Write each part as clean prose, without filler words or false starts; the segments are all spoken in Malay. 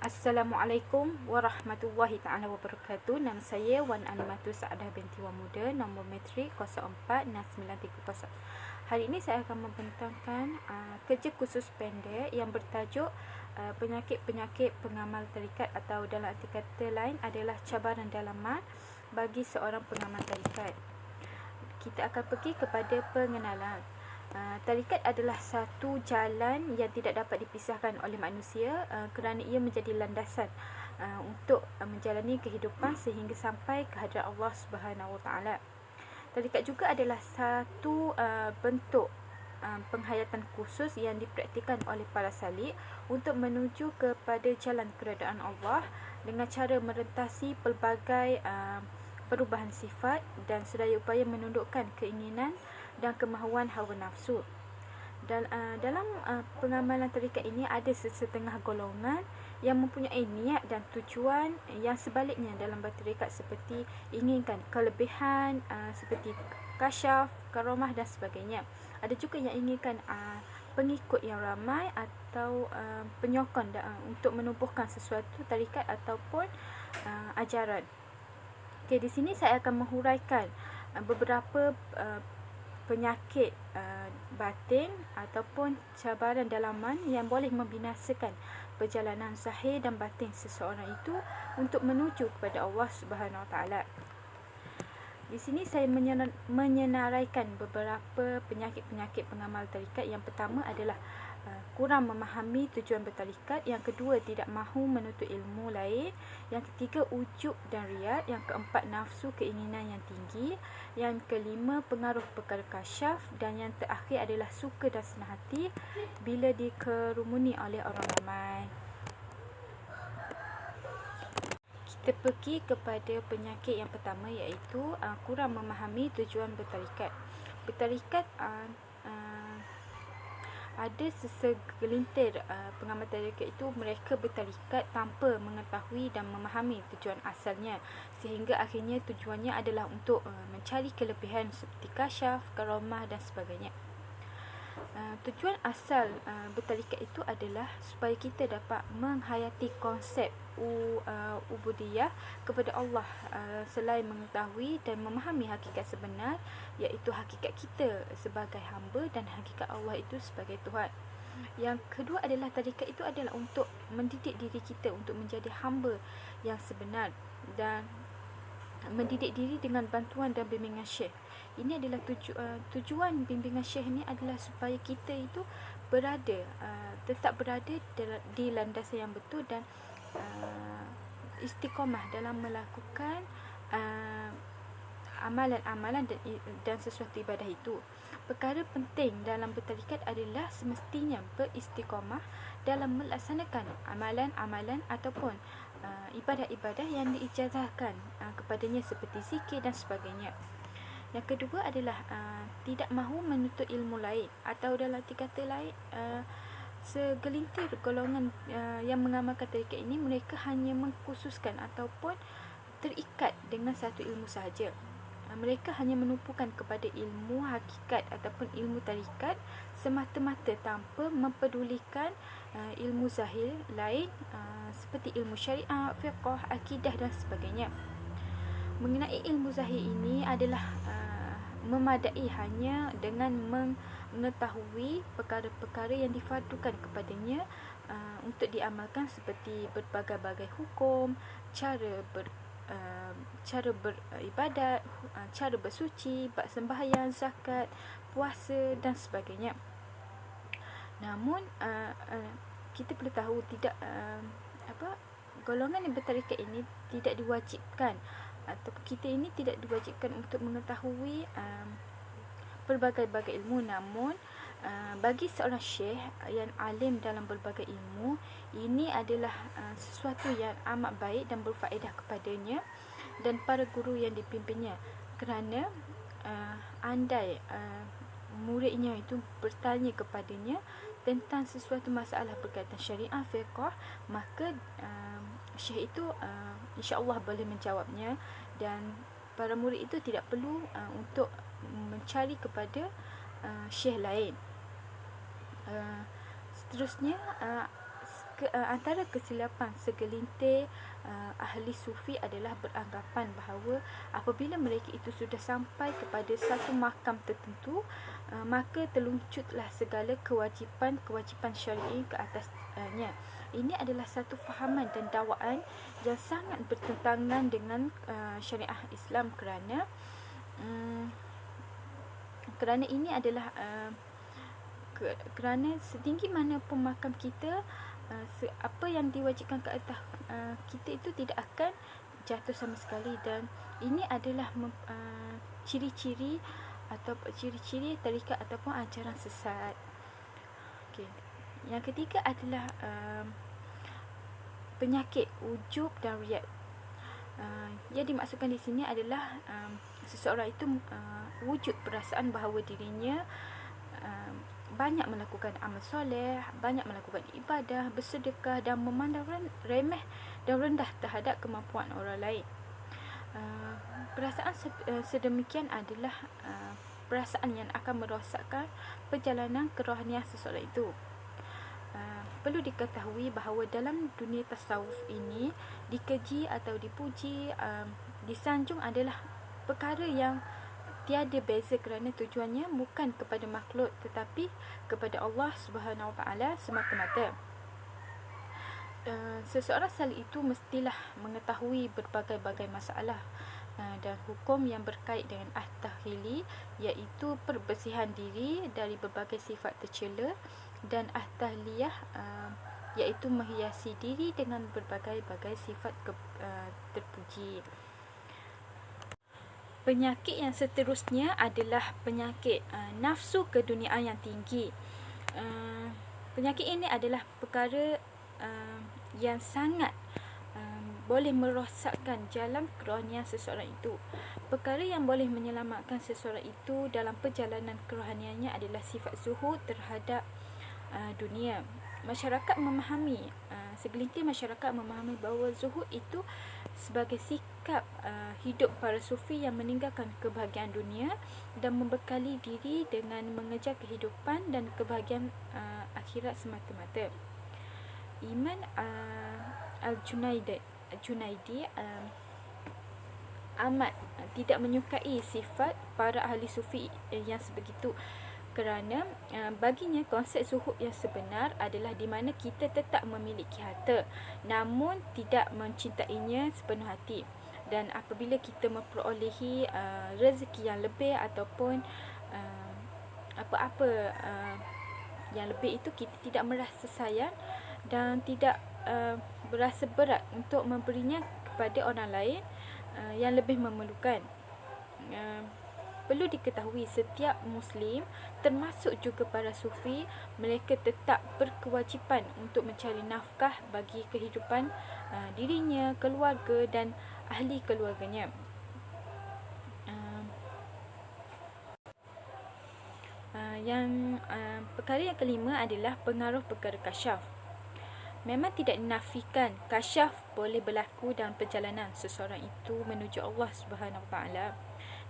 Assalamualaikum warahmatullahi taala wabarakatuh. Nama saya Wan Animatu Saadah binti Wan Muda, nombor matrik 04-9301. Hari ini saya akan membentangkan kerja khusus pendek yang bertajuk penyakit-penyakit pengamal tarikat, atau dalam arti kata lain adalah cabaran dalaman bagi seorang pengamal tarikat. Kita akan pergi kepada pengenalan. Tarikat adalah satu jalan yang tidak dapat dipisahkan oleh manusia kerana ia menjadi landasan untuk menjalani kehidupan sehingga sampai ke hadirat Allah Subhanahu Wa Taala. Tarikat juga adalah satu bentuk penghayatan khusus yang dipraktikkan oleh para salik untuk menuju kepada jalan keredaan Allah dengan cara merentasi pelbagai perubahan sifat dan sedaya upaya menundukkan keinginan dan kemahuan hawa nafsu. Dalam pengamalan tarikat ini ada setengah golongan yang mempunyai niat dan tujuan yang sebaliknya dalam bertarikat, seperti inginkan kelebihan seperti kasyaf, karamah dan sebagainya. Ada juga yang inginkan pengikut yang ramai atau penyokong untuk menumbuhkan sesuatu tarikat ataupun ajaran. Okey, di sini saya akan menghuraikan beberapa penyakit batin ataupun cabaran dalaman yang boleh membinasakan perjalanan zahir dan batin seseorang itu untuk menuju kepada Allah Subhanahu Wa Taala. Di sini saya menyenaraikan beberapa penyakit-penyakit pengamal tarikat. Yang pertama adalah kurang memahami tujuan bertarikat. Yang kedua, tidak mahu menuntut ilmu lain. Yang ketiga, ujub dan riyad. Yang keempat, nafsu, keinginan yang tinggi. Yang kelima, pengaruh perkara kasyaf. Dan yang terakhir adalah suka dan senang hati bila dikerumuni oleh orang ramai. Kita pergi kepada penyakit yang pertama, iaitu kurang memahami tujuan bertarikat. Bertarikat ada segelintir pengamal tarikat itu mereka bertarikat tanpa mengetahui dan memahami tujuan asalnya, sehingga akhirnya tujuannya adalah untuk mencari kelebihan seperti kasyaf, karamah dan sebagainya. Tujuan asal bertarikat itu adalah supaya kita dapat menghayati konsep ubudiyah kepada Allah selain mengetahui dan memahami hakikat sebenar, iaitu hakikat kita sebagai hamba dan hakikat Allah itu sebagai Tuhan. Yang kedua adalah tarikat itu adalah untuk mendidik diri kita untuk menjadi hamba yang sebenar dan mendidik diri dengan bantuan dan bimbingan syekh. Ini adalah tujuan bimbingan syekh ini adalah supaya kita itu tetap berada di landasan yang betul dan istiqamah dalam melakukan amalan-amalan dan sesuatu ibadah itu. Perkara penting dalam bertarikat adalah semestinya beristiqamah dalam melaksanakan amalan-amalan ataupun ibadah-ibadah yang diijazahkan kepadanya seperti zikir dan sebagainya. Yang kedua adalah tidak mahu menuntut ilmu lain, atau dalam arti kata lain segelintir golongan yang mengamalkan tarikat ini mereka hanya mengkhususkan ataupun terikat dengan satu ilmu sahaja. Mereka hanya menumpukan kepada ilmu hakikat ataupun ilmu tarikat semata-mata tanpa mempedulikan ilmu zahir lain seperti ilmu syariat, fiqh, akidah dan sebagainya. Mengenai ilmu zahir ini adalah memadai hanya dengan mengetahui perkara-perkara yang difardukan kepadanya untuk diamalkan, seperti berbagai-bagai hukum, cara beribadat, cara bersuci, bab sembahyang, zakat, puasa dan sebagainya. Namun kita perlu tahu golongan yang bertarikat ini tidak diwajibkan, atau kita ini tidak diwajibkan untuk mengetahui berbagai-bagai ilmu. Namun bagi seorang syekh yang alim dalam berbagai ilmu, ini adalah sesuatu yang amat baik dan berfaedah kepadanya dan para guru yang dipimpinnya, kerana andai muridnya itu bertanya kepadanya tentang sesuatu masalah berkaitan syariah, fiqh, maka syekh itu insya-Allah boleh menjawabnya, dan para murid itu tidak perlu untuk mencari kepada syekh lain. Seterusnya Antara kesilapan segelintir ahli sufi adalah beranggapan bahawa apabila mereka itu sudah sampai kepada satu makam tertentu, maka terluncutlah segala kewajipan syar'i ke atasnya. Ini adalah satu fahaman dan dakwaan yang sangat bertentangan dengan syariah Islam, kerana ini adalah kerana setinggi mana pun makam kita, apa yang diwajibkan ke atas kita itu tidak akan jatuh sama sekali, dan ini adalah ciri-ciri tarikat ataupun ajaran sesat. Okey. Yang ketiga adalah penyakit ujub dan riyad. Yang dimaksudkan di sini adalah seseorang itu wujud perasaan bahawa dirinya banyak melakukan amal soleh, banyak melakukan ibadah, bersedekah dan memandang remeh dan rendah terhadap kemampuan orang lain. Perasaan sedemikian adalah perasaan yang akan merosakkan perjalanan kerohanian seseorang itu. Perlu diketahui bahawa dalam dunia tasawuf ini, dikeji atau dipuji, disanjung adalah perkara yang tiada beza, kerana tujuannya bukan kepada makhluk tetapi kepada Allah Subhanahu Wa Taala semata-mata. Seseorang salih itu mestilah mengetahui berbagai-bagai masalah dan hukum yang berkait dengan at-tahili, iaitu perbersihan diri dari berbagai sifat tercela, dan at-tahliyah, iaitu menghiasi diri dengan berbagai-bagai sifat terpuji. Penyakit yang seterusnya adalah penyakit nafsu keduniaan yang tinggi. Penyakit ini adalah perkara yang sangat boleh merosakkan jalan kerohanian seseorang itu. Perkara yang boleh menyelamatkan seseorang itu dalam perjalanan kerohaniannya adalah sifat zuhud terhadap dunia. Segelintir masyarakat memahami bahawa zuhud itu sebagai sikap hidup para sufi yang meninggalkan kebahagiaan dunia dan membekali diri dengan mengejar kehidupan dan kebahagiaan akhirat semata-mata. Imam Al-Junaidi amat tidak menyukai sifat para ahli sufi yang sebegitu, kerana baginya konsep zuhud yang sebenar adalah di mana kita tetap memiliki harta namun tidak mencintainya sepenuh hati, dan apabila kita memperolehi rezeki yang lebih ataupun apa-apa yang lebih itu, kita tidak merasa sayang dan tidak berasa berat untuk memberinya kepada orang lain yang lebih memerlukan. Perlu diketahui setiap Muslim, termasuk juga para sufi, mereka tetap berkewajipan untuk mencari nafkah bagi kehidupan dirinya, keluarga dan ahli keluarganya. Perkara yang kelima adalah pengaruh perkara kasyaf. Memang tidak dinafikan kasyaf boleh berlaku dalam perjalanan seseorang itu menuju Allah Subhanahu Wa Taala.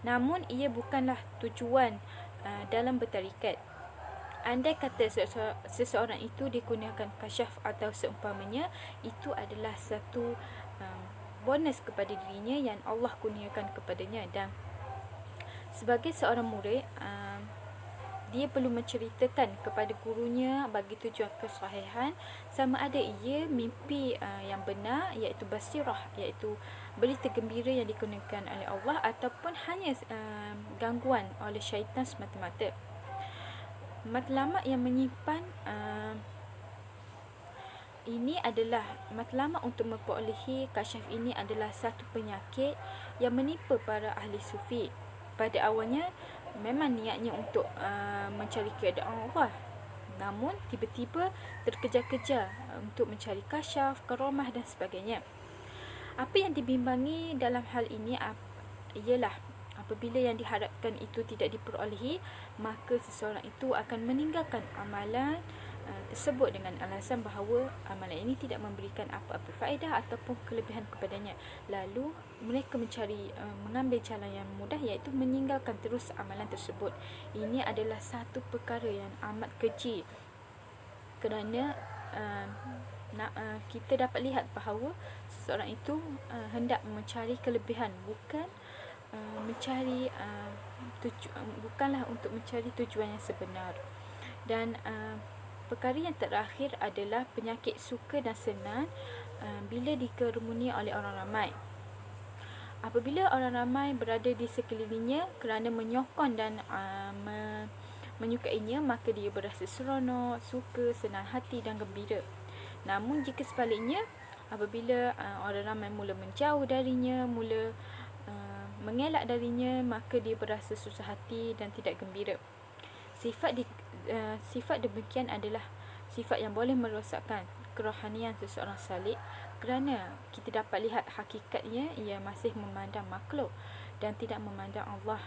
Namun ia bukanlah tujuan dalam bertarikat. Andai kata seseorang itu digunakan kasyaf atau seumpamanya, itu adalah satu bonus kepada dirinya yang Allah kurniakan kepadanya, dan sebagai seorang murid dia perlu menceritakan kepada gurunya bagi tujuan kesahihan, sama ada ia mimpi yang benar, iaitu basirah, iaitu berita gembira yang dikurniakan oleh Allah, ataupun hanya gangguan oleh syaitan semata-mata. Matlamat yang menyimpan ini adalah matlamat untuk memperolehi kasyaf ini adalah satu penyakit yang menimpa para ahli sufi. Pada awalnya memang niatnya untuk mencari keadaan Allah, namun tiba-tiba terkejar-kejar untuk mencari kasyaf, karamah dan sebagainya. Apa yang dibimbangi dalam hal ini ialah apabila yang diharapkan itu tidak diperolehi, maka seseorang itu akan meninggalkan amalan tersebut dengan alasan bahawa amalan ini tidak memberikan apa-apa faedah ataupun kelebihan kepadanya. Lalu mereka mengambil jalan yang mudah, iaitu meninggalkan terus amalan tersebut. Ini adalah satu perkara yang amat keji, kerana kita dapat lihat bahawa seseorang itu hendak mencari kelebihan, bukan mencari bukanlah untuk mencari tujuan yang sebenar. Dan perkara yang terakhir adalah penyakit suka dan senang bila dikerumuni oleh orang ramai. Apabila orang ramai berada di sekelilingnya kerana menyokong dan menyukainya, maka dia berasa seronok, suka, senang hati dan gembira. Namun jika sebaliknya, apabila orang ramai mula menjauh darinya, mula mengelak darinya, maka dia berasa susah hati dan tidak gembira. Sifat demikian adalah sifat yang boleh merosakkan kerohanian seseorang salih, kerana kita dapat lihat hakikatnya ia masih memandang makhluk dan tidak memandang Allah,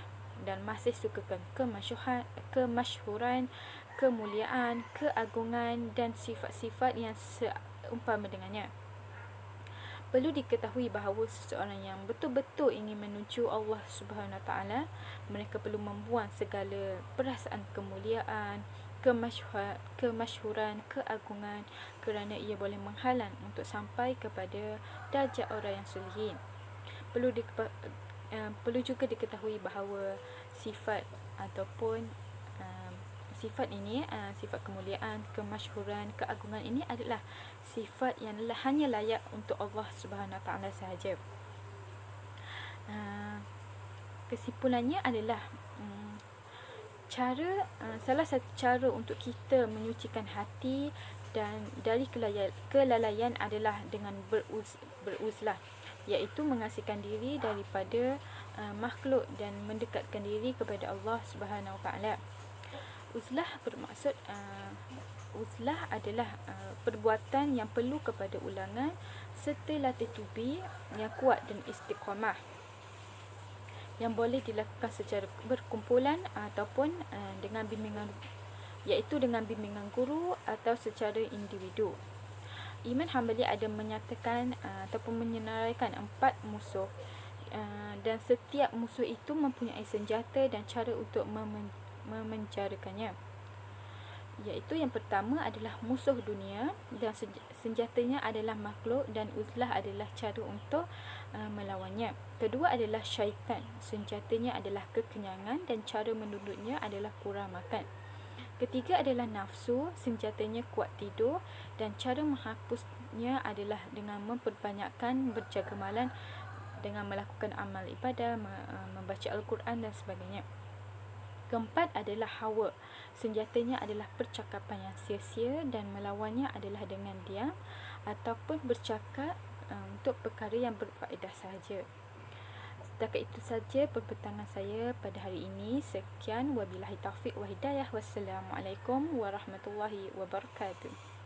dan masih sukakan kemasyhuran, kemuliaan, keagungan dan sifat-sifat yang seumpama dengannya. Perlu diketahui bahawa seseorang yang betul-betul ingin menuju Allah Subhanahu Wa Taala, mereka perlu membuang segala perasaan kemuliaan, kemasyhuran, keagungan, kerana ia boleh menghalang untuk sampai kepada darjat orang yang solihin. Perlu juga diketahui bahawa sifat ataupun sifat ini, sifat kemuliaan, kemasyhuran, keagungan ini adalah sifat yang hanya layak untuk Allah Subhanahu Wa Taala sahaja. Kesimpulannya adalah salah satu cara untuk kita menyucikan hati dan dari kelalaian adalah dengan beruzlah, iaitu mengasihkan diri daripada makhluk dan mendekatkan diri kepada Allah Subhanahu Wa Taala. Uzlah bermaksud uzlah adalah perbuatan yang perlu kepada ulangan serta latih tubi yang kuat dan istiqamah, yang boleh dilakukan secara berkumpulan ataupun dengan bimbingan, iaitu dengan bimbingan guru atau secara individu. Imam Hanbali ada menyatakan ataupun menyenaraikan 4 musuh, dan setiap musuh itu mempunyai senjata dan cara untuk memenjarakannya. Iaitu yang pertama adalah musuh dunia dan senjatanya adalah makhluk, dan uzlah adalah cara untuk melawannya. Kedua adalah syaitan, senjatanya adalah kekenyangan dan cara menunduknya adalah kurang makan. Ketiga adalah nafsu, senjatanya kuat tidur dan cara menghapusnya adalah dengan memperbanyakkan berjaga malam, dengan melakukan amal ibadah, membaca Al-Quran dan sebagainya. Keempat adalah hawa, senjatanya adalah percakapan yang sia-sia dan melawannya adalah dengan diam ataupun bercakap untuk perkara yang berfaedah sahaja. Setakat itu saja perbentangan saya pada hari ini. Sekian, wabillahi taufiq wa hidayah. Wassalamualaikum warahmatullahi wabarakatuh.